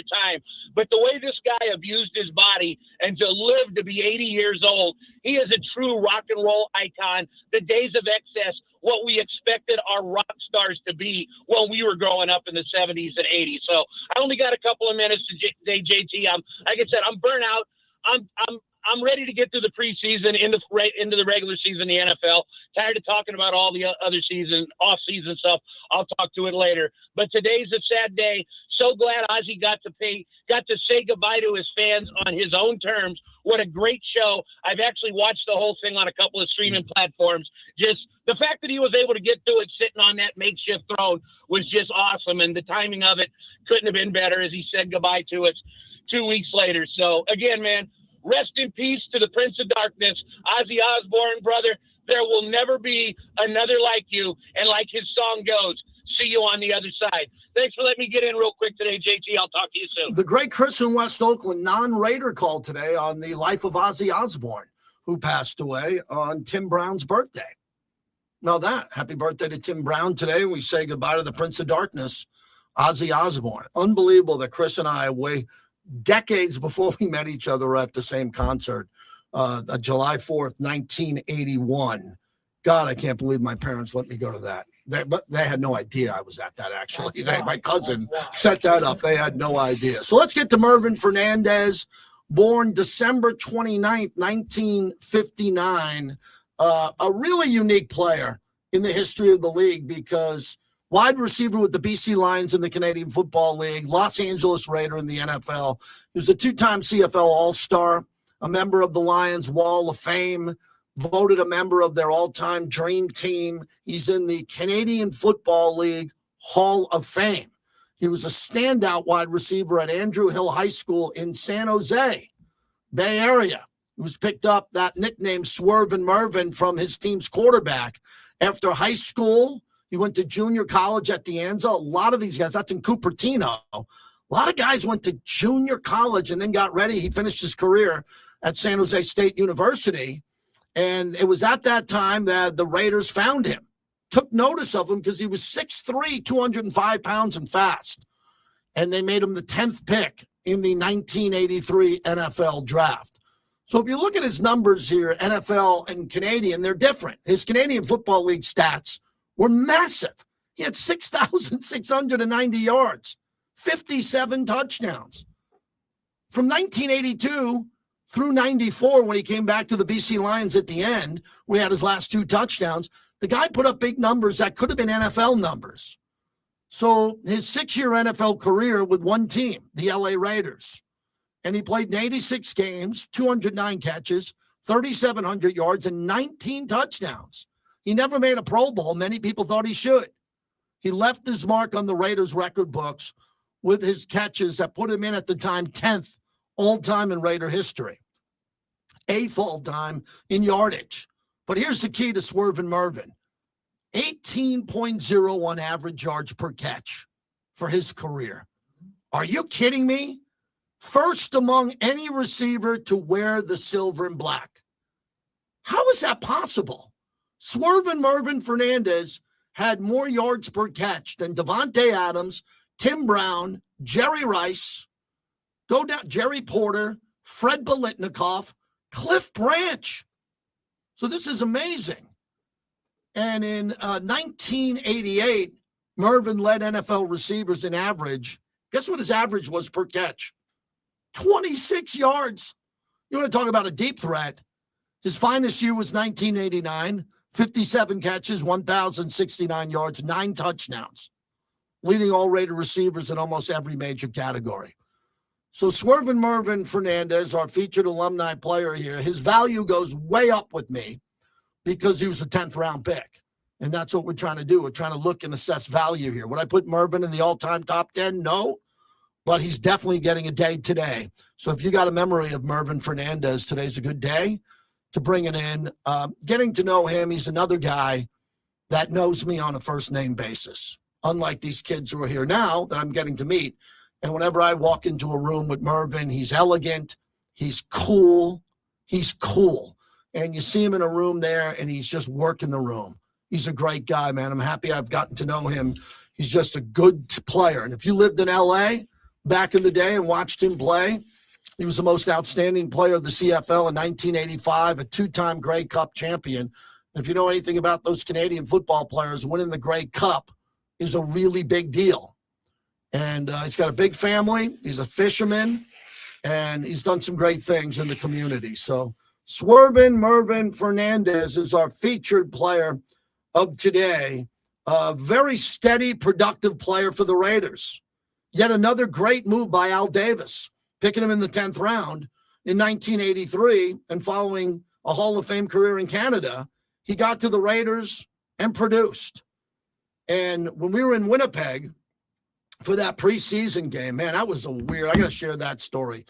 But the way this guy abused his body and to live to be 80 years old, he is a true rock and roll icon. The days of excess, what we expected our rock stars to be when we were growing up in the 70s and 80s. So I only got a couple of minutes today, JT. Like I said, I'm burnt out. I'm ready to get through the preseason, into the regular season, the NFL. Tired of talking about all the other season, off-season stuff. I'll talk to it later. But today's a sad day. So glad Ozzy got to say goodbye to his fans on his own terms. What a great show. I've actually watched the whole thing on a couple of streaming platforms. Just the fact that he was able to get through it sitting on that makeshift throne was just awesome. And the timing of it couldn't have been better as he said goodbye to us 2 weeks later. So, again, man, rest in peace to the Prince of Darkness, Ozzy Osbourne, brother. There will never be another like you. And like his song goes, see you on the other side. Thanks for letting me get in real quick today, JT. I'll talk to you soon. The great Chris in West Oakland, non-Raider call today on the life of Ozzy Osbourne, who passed away on Tim Brown's birthday. Now happy birthday to Tim Brown today. We say goodbye to the Prince of Darkness, Ozzy Osbourne. Unbelievable that Chris and I, decades before we met each other, at the same concert, July 4th, 1981. God, I can't believe my parents let me go to that. But they had no idea I was at that, actually. My cousin set that up. They had no idea. So let's get to Mervyn Fernandez, born December 29th, 1959. a really unique player in the history of the league because wide receiver with the BC Lions in the Canadian Football League, Los Angeles Raider in the NFL. He was a two-time CFL All-Star, a member of the Lions Wall of Fame, voted a member of their all-time dream team. He's in the Canadian Football League Hall of Fame. He was a standout wide receiver at Andrew Hill High School in San Jose, Bay Area. He was picked up that nickname Swervin' Mervyn from his team's quarterback. After high school, he went to junior college at De Anza. A lot of these guys, that's in Cupertino. A lot of guys went to junior college and then got ready. He finished his career at San Jose State University. And it was at that time that the Raiders found him, took notice of him because he was 6'3", 205 pounds and fast. And they made him the 10th pick in the 1983 NFL draft. So if you look at his numbers here, NFL and Canadian, they're different. His Canadian Football League stats were massive. He had 6,690 yards, 57 touchdowns. From 1982 through 94, when he came back to the BC Lions at the end, we had his last 2 touchdowns. The guy put up big numbers that could have been NFL numbers. So his 6-year NFL career with one team, the LA Raiders, and he played in 86 games, 209 catches, 3,700 yards, and 19 touchdowns. He never made a Pro Bowl. Many people thought he should. He left his mark on the Raiders record books with his catches that put him in at the time 10th all-time in Raider history, 8th all-time in yardage. But here's the key to Swervin' Mervyn. 18.01 average yards per catch for his career. Are you kidding me? First among any receiver to wear the silver and black. How is that possible? Swervin' Mervyn Fernandez had more yards per catch than Devontae Adams, Tim Brown, Jerry Rice, Jerry Porter, Fred Biletnikoff, Cliff Branch. So this is amazing. And in 1988, Mervyn led NFL receivers in average. Guess what his average was per catch? 26 yards. You want to talk about a deep threat? His finest year was 1989, 57 catches, 1,069 yards, 9 touchdowns, leading all Raider receivers in almost every major category. So Swervin' Mervyn Fernandez, our featured alumni player here, his value goes way up with me because he was a 10th round pick. And that's what we're trying to do. We're trying to look and assess value here. Would I put Mervyn in the all-time top 10? No. But he's definitely getting a day today. So if you got a memory of Mervyn Fernandez, today's a good day to bring it in. Getting to know him, he's another guy that knows me on a first-name basis, unlike these kids who are here now that I'm getting to meet. And whenever I walk into a room with Mervyn, he's elegant, he's cool. And you see him in a room there, and he's just working the room. He's a great guy, man. I'm happy I've gotten to know him. He's just a good player. And if you lived in L.A., back in the day and watched him play, he was the most outstanding player of the CFL in 1985, a 2-time Grey Cup champion. And if you know anything about those Canadian football players, winning the Grey Cup is a really big deal. And he's got a big family. He's a fisherman, and he's done some great things in the community. So Swervin' Mervyn Fernandez is our featured player of today. A very steady, productive player for the Raiders. Yet another great move by Al Davis, picking him in the 10th round in 1983 and following a Hall of Fame career in Canada. He got to the Raiders and produced. And when we were in Winnipeg for that preseason game, man, that was I got to share that story.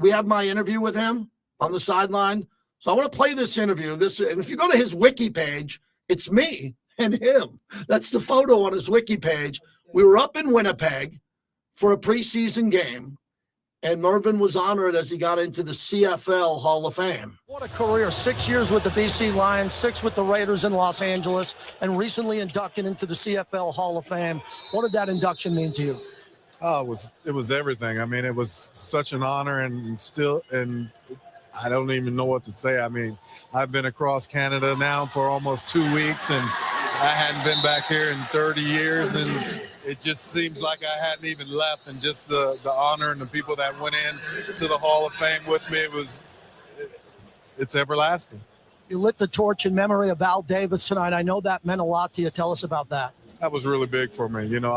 We have my interview with him on the sideline. So I want to play this interview. And if you go to his wiki page, it's me and him. That's the photo on his wiki page. We were up in Winnipeg for a preseason game, and Mervyn was honored as he got into the CFL Hall of Fame. What a career. 6 years with the BC Lions, 6 with the Raiders in Los Angeles, and recently inducted into the CFL Hall of Fame. What did that induction mean to you? Oh, it was everything. I mean, it was such an honor, and I don't even know what to say. I mean, I've been across Canada now for almost 2 weeks, and I hadn't been back here in 30 years, and it just seems like I hadn't even left. And just the honor and the people that went in to the Hall of Fame with me, it's everlasting. You lit the torch in memory of Al Davis tonight. I know that meant a lot to you. Tell us about that. That was really big for me. You know,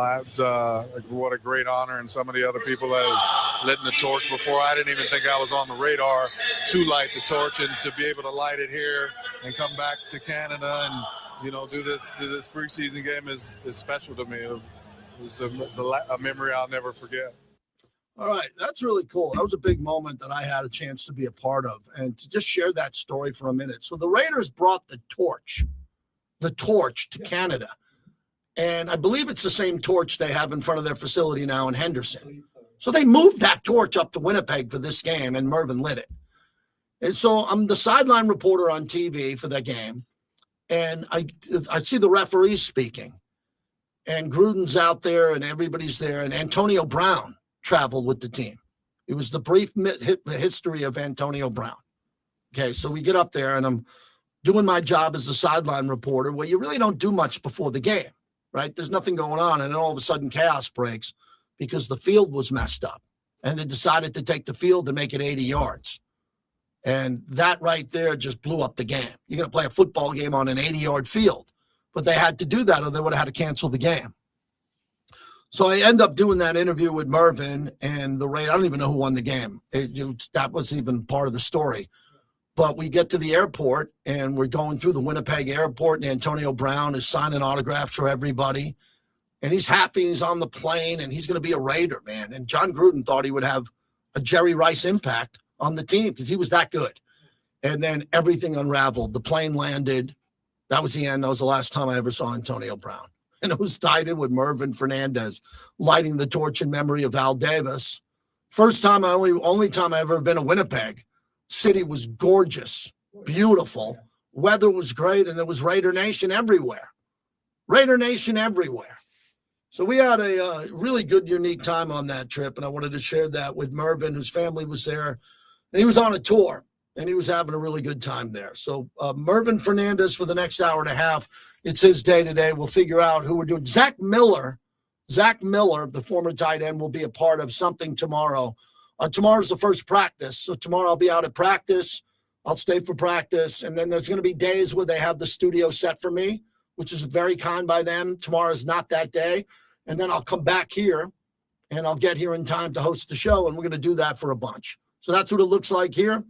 what a great honor, and some of the other people that was lit the torch before. I didn't even think I was on the radar to light the torch, and to be able to light it here and come back to Canada and, you know, do this preseason game is special to me. It's a memory I'll never forget. All right, that's really cool. That was a big moment that I had a chance to be a part of, and to just share that story for a minute. So the Raiders brought the torch to Canada. And I believe it's the same torch they have in front of their facility now in Henderson. So they moved that torch up to Winnipeg for this game, and Mervyn lit it. And so I'm the sideline reporter on TV for that game, and I see the referees speaking. And Gruden's out there, and everybody's there, and Antonio Brown traveled with the team. It was the brief history of Antonio Brown. Okay, so we get up there, and I'm doing my job as a sideline reporter, where you really don't do much before the game. Right? There's nothing going on. And then all of a sudden chaos breaks because the field was messed up, and they decided to take the field and make it 80 yards. And that right there just blew up the game. You're going to play a football game on an 80-yard field, but they had to do that or they would have had to cancel the game. So I end up doing that interview with Mervyn and the Raiders. I don't even know who won the game. That was even part of the story. But we get to the airport, and we're going through the Winnipeg airport, and Antonio Brown is signing autographs for everybody. And he's happy. He's on the plane, and he's going to be a Raider, man. And John Gruden thought he would have a Jerry Rice impact on the team because he was that good. And then everything unraveled. The plane landed. That was the end. That was the last time I ever saw Antonio Brown. And it was tied in with Mervyn Fernandez lighting the torch in memory of Al Davis. Only time I ever been to Winnipeg. City was gorgeous, beautiful. Weather was great, and there was Raider Nation everywhere. Raider Nation everywhere. So we had a really good, unique time on that trip, and I wanted to share that with Mervyn, whose family was there. And he was on a tour, and he was having a really good time there. So Mervyn Fernandez for the next hour and a half. It's his day today. We'll figure out who we're doing. Zach Miller, the former tight end, will be a part of something tomorrow. Tomorrow's the first practice, so tomorrow I'll be out at practice. I'll stay for practice, and then there's going to be days where they have the studio set for me, which is very kind by them. Tomorrow is not that day, and then I'll come back here, and I'll get here in time to host the show, and we're going to do that for a bunch. So that's what it looks like here.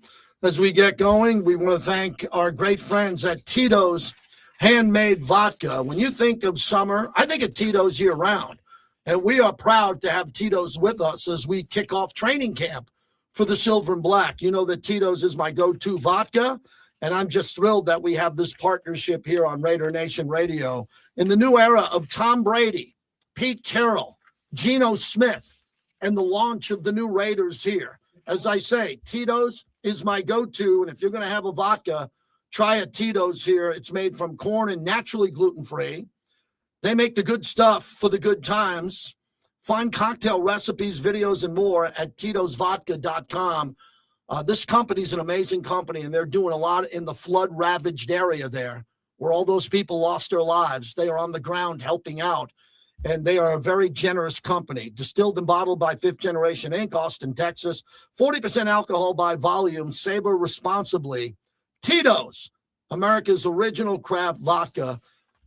As we get going, we want to thank our great friends at Tito's Handmade Vodka. When you think of summer, I think of Tito's year-round. And we are proud to have Tito's with us as we kick off training camp for the Silver and Black. You know that Tito's is my go-to vodka, and I'm just thrilled that we have this partnership here on Raider Nation Radio in the new era of Tom Brady, Pete Carroll, Geno Smith, and the launch of the new Raiders here. As I say, Tito's is my go-to, and if you're going to have a vodka, try a Tito's here. It's made from corn and naturally gluten-free. They make the good stuff for the good times. Find cocktail recipes, videos, and more at titosvodka.com. This company is an amazing company, and they're doing a lot in the flood-ravaged area there where all those people lost their lives. They are on the ground helping out, and they are a very generous company. Distilled and bottled by Fifth Generation Inc., Austin, Texas. 40% alcohol by volume. Savor responsibly. Tito's, America's original craft vodka,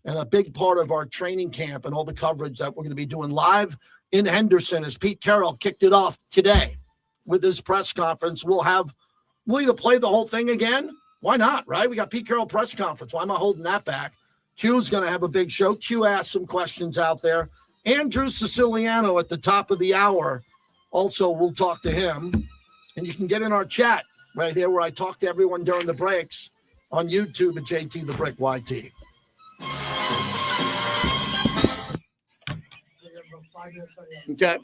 and a big part of our training camp and all the coverage that we're going to be doing live in Henderson as Pete Carroll kicked it off today with his press conference. We'll either play the whole thing again. Why not, right? We got Pete Carroll press conference. Why am I holding that back? Q's going to have a big show. Q asked some questions out there. Andrew Siciliano at the top of the hour. Also, we'll talk to him. And you can get in our chat right here where I talk to everyone during the breaks on YouTube at JT the Brick YT. Okay.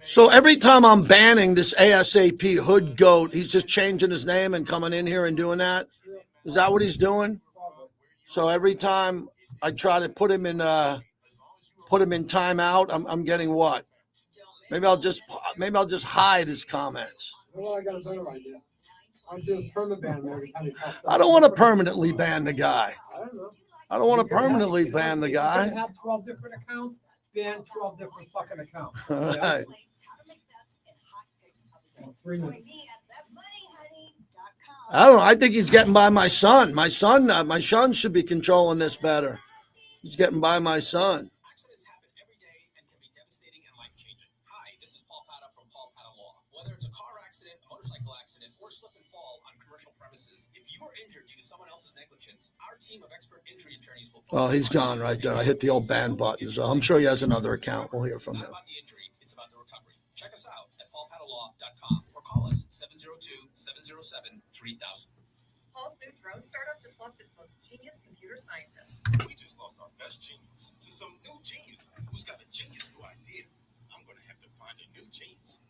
So every time I'm banning this ASAP hood goat, he's just changing his name and coming in here and doing that. Is that what he's doing? So every time I try to put him in timeout, I'm getting what? Maybe I'll just hide his comments. Well, I got a better idea. I'll do a permanent ban every time he pops up. I don't want to permanently ban the guy. I don't know. I don't want to permanently ban the You're guy. gonna have 12 different accounts, ban 12 different fucking accounts. All right. I don't know. I think he's getting by my son. My son should be controlling this better. He's getting by my son. Accidents happen every day and can be devastating and life-changing. Hi, this is Paul Pata from Paul Pata Law. Whether it's a car accident, a motorcycle accident, or slip and fall on commercial premises, if you are injured due to someone else's negligence, our team of expert injury attorneys will. Oh, he's gone right there. I hit the old ban button. So I'm sure he has another account. We'll hear from him. It's not about the injury, it's about the recovery. Check us out at paulpatalaw.com or call us 702-707-3000. Paul's new drone startup just lost its most genius computer scientist. We just lost our best genius to some new genius who's got a genius new idea. I'm going to have to find a new genius.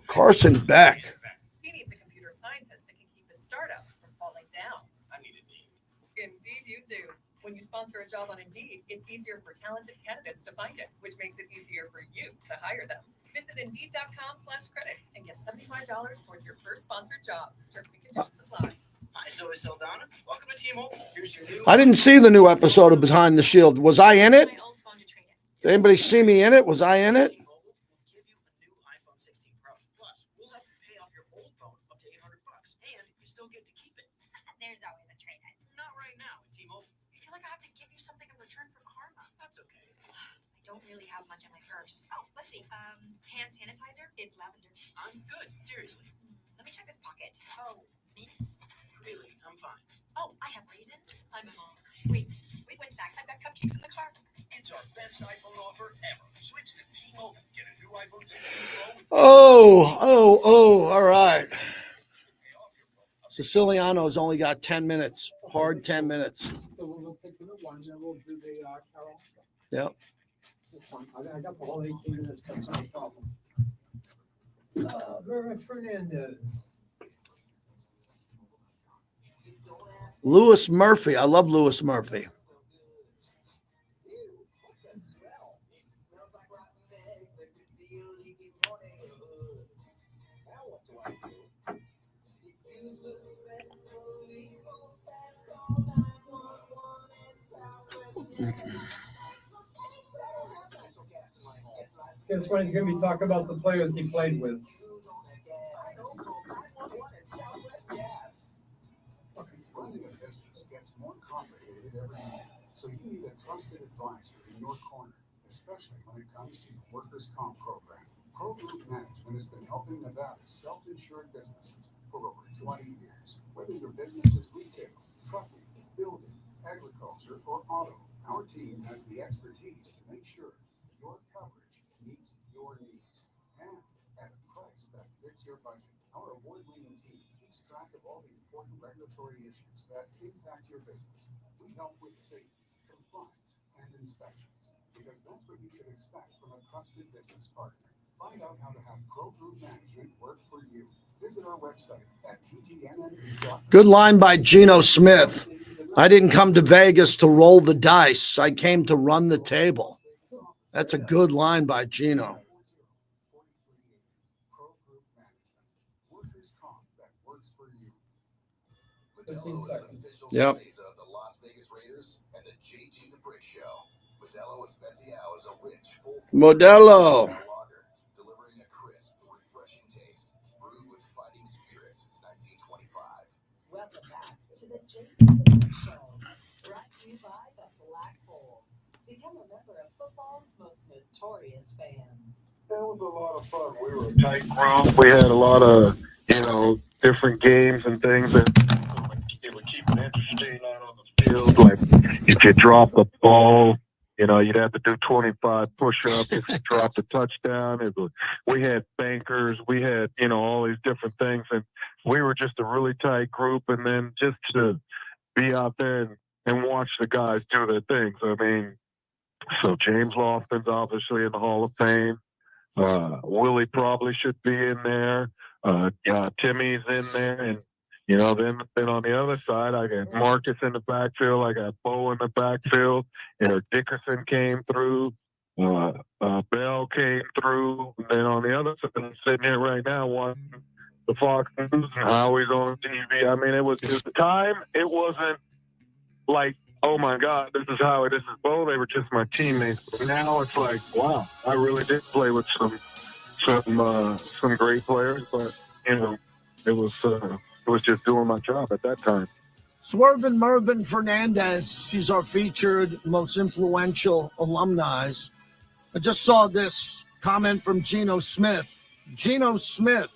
Carson Beck. He needs a computer scientist that can keep his startup from falling down. I need Indeed. Indeed you do. When you sponsor a job on Indeed, it's easier for talented candidates to find it, which makes it easier for you to hire them. Visit Indeed.com/credit and get $75 towards your first sponsored job. Terms and conditions apply. Hi, Zoe Saldana. Welcome to T-Mobile. Here's your new. I didn't see the new episode of Behind the Shield. Was I in it? Did anybody see me in it? Was I in it? T-Mobile will give you a new iPhone 16 Pro. Plus, we'll have you pay off your old phone up to $800, and you still get to keep it. There's always a trade-in. Not right now at T-Mobile. I feel like I have to give you something in return for karma. That's okay. I don't really have much in my purse. Oh, let's see. Hand sanitizer. It's lavender. I'm good. Seriously. Let me check this pocket. Oh, mints. Really, I'm fine. Oh, I have raisins. I'm a mom. Wait, one sec. I've got cupcakes in the car. It's our best iPhone offer ever. Switch to T-Mobile. Get a new iPhone 16 Pro with All right. Siciliano's only got 10 minutes. Hard 10 minutes. So we'll take the one, then we'll do the Carroll. Yep. That's fine. I got the whole 18 minutes. That's not a problem. Mervyn Fernandez. Lewis Murphy. I love Lewis Murphy. Guess what? He's going to be talking about the players he played with. Running a business gets more complicated every day, so you need a trusted advisor in your corner, especially when it comes to your workers' comp program. Pro Group Management has been helping Nevada's self-insured businesses for over 20 years. Whether your business is retail, trucking, building, agriculture, or auto, our team has the expertise to make sure your coverage meets your needs and at a price that fits your budget. Our award-winning team keeps track of all the important regulatory issues that impact your business. We help with safety, compliance, and inspections, because that's what you should expect from a trusted business partner. Find out how to have Pro Group Management work for you. Visit our website at pgnn.com. Good line by Geno Smith. I didn't come to Vegas to roll the dice. I came to run the table. That's a good line by Geno. Modelo is an official Yep. face of the Las Vegas Raiders and the JT the Brick Show. Modelo Especial is a rich, full Modelo. lager, delivering a crisp, refreshing taste, brewed with fighting spirit since 1925. Welcome back to the JT the Brick Show, brought to you by the Black Hole. Become a member of football's most notorious fans. That was a lot of fun. We were a tight group. We had a lot of, different games and things that it would keep it interesting out on the field. Like if you drop the ball, you'd have to do 25 push-ups. If you dropped a touchdown, we had bankers. We had, all these different things. And we were just a really tight group. And then just to be out there and watch the guys do their things. I mean, so James Lofton's obviously in the Hall of Fame. Willie probably should be in there. Timmy's in there, and then on the other side, I got Marcus in the backfield. I got Bo in the backfield. Dickerson came through. Bell came through. And then on the other side, I'm sitting here right now watching the Fox News and Howie's on TV. I mean, it was the time. It wasn't like, oh my God, this is Howie, this is Bo. They were just my teammates. But now it's like, wow, I really did play with some great players. But it was just doing my job at that time. Swerving Mervyn Fernandez, he's our featured most influential alumni. I just saw this comment from Geno Smith. Geno Smith,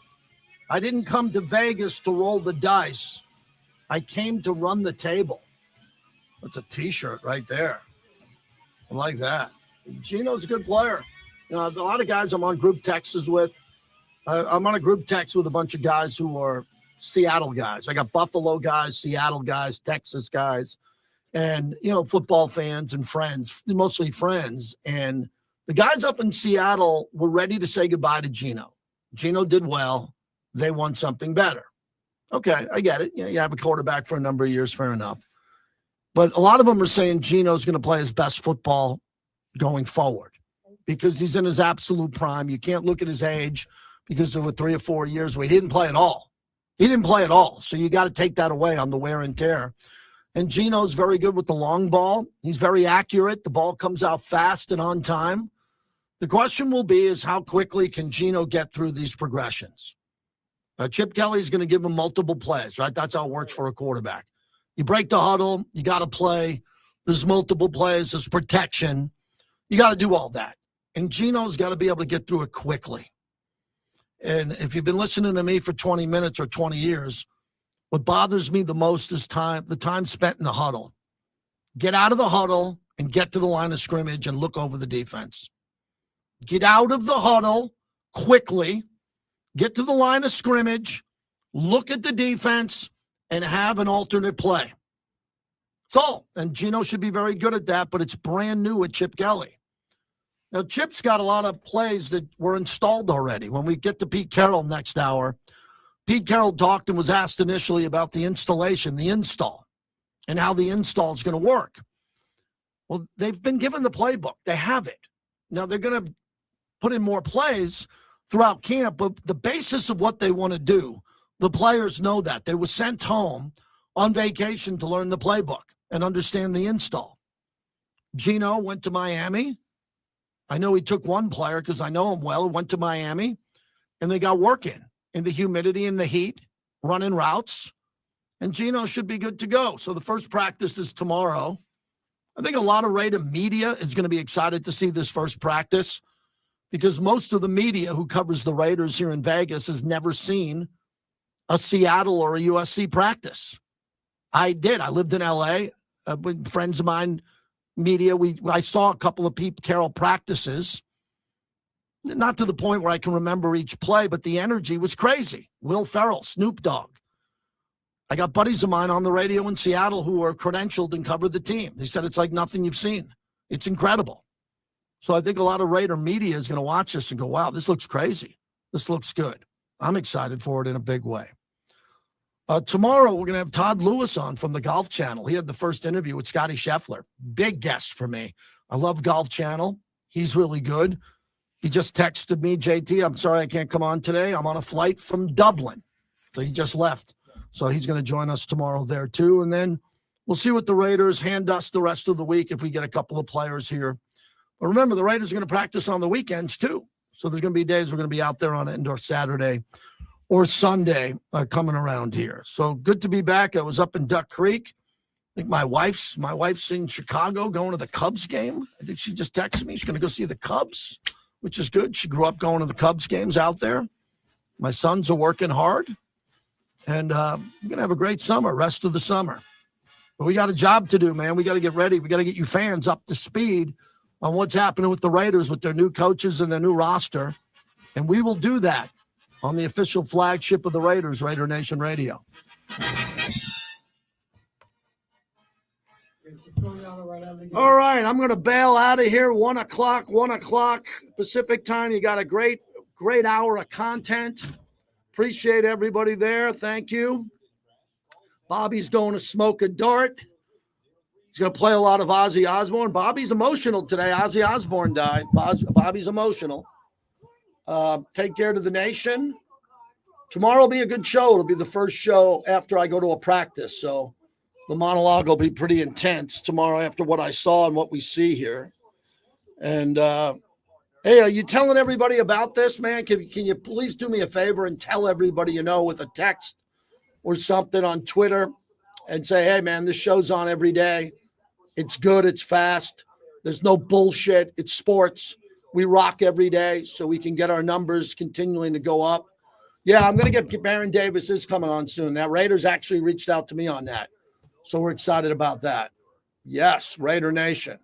I didn't come to Vegas to roll the dice. I came to run the table. That's a T-shirt right there. I like that. Geno's a good player. You know, a lot of guys I'm on group texts with. I'm on a group text with a bunch of guys who are Seattle guys. I got Buffalo guys, Seattle guys, Texas guys, and, you know, football fans and friends, mostly friends. And the guys up in Seattle were ready to say goodbye to Geno. Geno did well. They want something better. Okay, I get it. You know, you have a quarterback for a number of years, fair enough. But a lot of them are saying Geno's going to play his best football going forward because he's in his absolute prime. You can't look at his age because there were 3 or 4 years where he didn't play at all. He didn't play at all. So you got to take that away on the wear and tear. And Geno's very good with the long ball. He's very accurate. The ball comes out fast and on time. The question will be is how quickly can Geno get through these progressions? Chip Kelly's going to give him multiple plays, right? That's how it works for a quarterback. You break the huddle. You got to play. There's multiple plays. There's protection. You got to do all that. And Geno's got to be able to get through it quickly. And if you've been listening to me for 20 minutes or 20 years, what bothers me the most is the time spent in the huddle. Get out of the huddle and get to the line of scrimmage and look over the defense. Get out of the huddle quickly, get to the line of scrimmage, look at the defense, and have an alternate play. That's all. And Geno should be very good at that, but it's brand new with Chip Kelly. Now, Chip's got a lot of plays that were installed already. When we get to Pete Carroll next hour, Pete Carroll talked and was asked initially about the installation, the install, and how the install is going to work. Well, they've been given the playbook. They have it. Now, they're going to put in more plays throughout camp, but the basis of what they want to do, the players know that. They were sent home on vacation to learn the playbook and understand the install. Geno went to Miami. I know he took one player because I know him well, went to Miami, and they got working in the humidity and the heat, running routes, and Geno should be good to go. So the first practice is tomorrow. I think a lot of Raider media is going to be excited to see this first practice because most of the media who covers the Raiders here in Vegas has never seen a Seattle or a USC practice. I did. I lived in L.A. With friends of mine, media. I saw a couple of Pete Carroll practices, not to the point where I can remember each play, but the energy was crazy. Will Ferrell, Snoop Dogg. I got buddies of mine on the radio in Seattle who are credentialed and covered the team. They said it's like nothing you've seen. It's incredible. So I think a lot of Raider media is going to watch this and go, wow, this looks crazy. This looks good. I'm excited for it in a big way. Tomorrow, we're going to have Todd Lewis on from the Golf Channel. He had the first interview with Scotty Scheffler. Big guest for me. I love Golf Channel. He's really good. He just texted me, JT, I'm sorry I can't come on today. I'm on a flight from Dublin. So he just left. So he's going to join us tomorrow there too. And then we'll see what the Raiders hand us the rest of the week if we get a couple of players here. But remember, the Raiders are going to practice on the weekends too. So there's going to be days we're going to be out there on indoor Saturday or Sunday coming around here. So good to be back. I was up in Duck Creek. I think my wife's in Chicago going to the Cubs game. I think she just texted me. She's going to go see the Cubs, which is good. She grew up going to the Cubs games out there. My sons are working hard. And we're going to have a great summer, rest of the summer. But we got a job to do, man. We got to get ready. We got to get you fans up to speed on what's happening with the Raiders, with their new coaches and their new roster. And we will do that on the official flagship of the Raiders, Raider Nation Radio. All right, I'm going to bail out of here. 1 o'clock Pacific time. You got a great hour of content. Appreciate everybody there. Thank you. Bobby's going to smoke a dart. He's going to play a lot of Ozzy Osbourne. Bobby's emotional today. Ozzy Osbourne died. Bobby's emotional. Take care to the nation. Tomorrow will be a good show. It'll be the first show after I go to a practice. So the monologue will be pretty intense tomorrow after what I saw and what we see here. And Hey, are you telling everybody about this, man? Can you please do me a favor and tell everybody you know with a text or something on Twitter and say, hey, man, this show's on every day. It's good. It's fast. There's no bullshit. It's sports. We rock every day so we can get our numbers continuing to go up. Yeah, I'm going to get Baron Davis is coming on soon. That Raiders actually reached out to me on that. So we're excited about that. Yes, Raider Nation.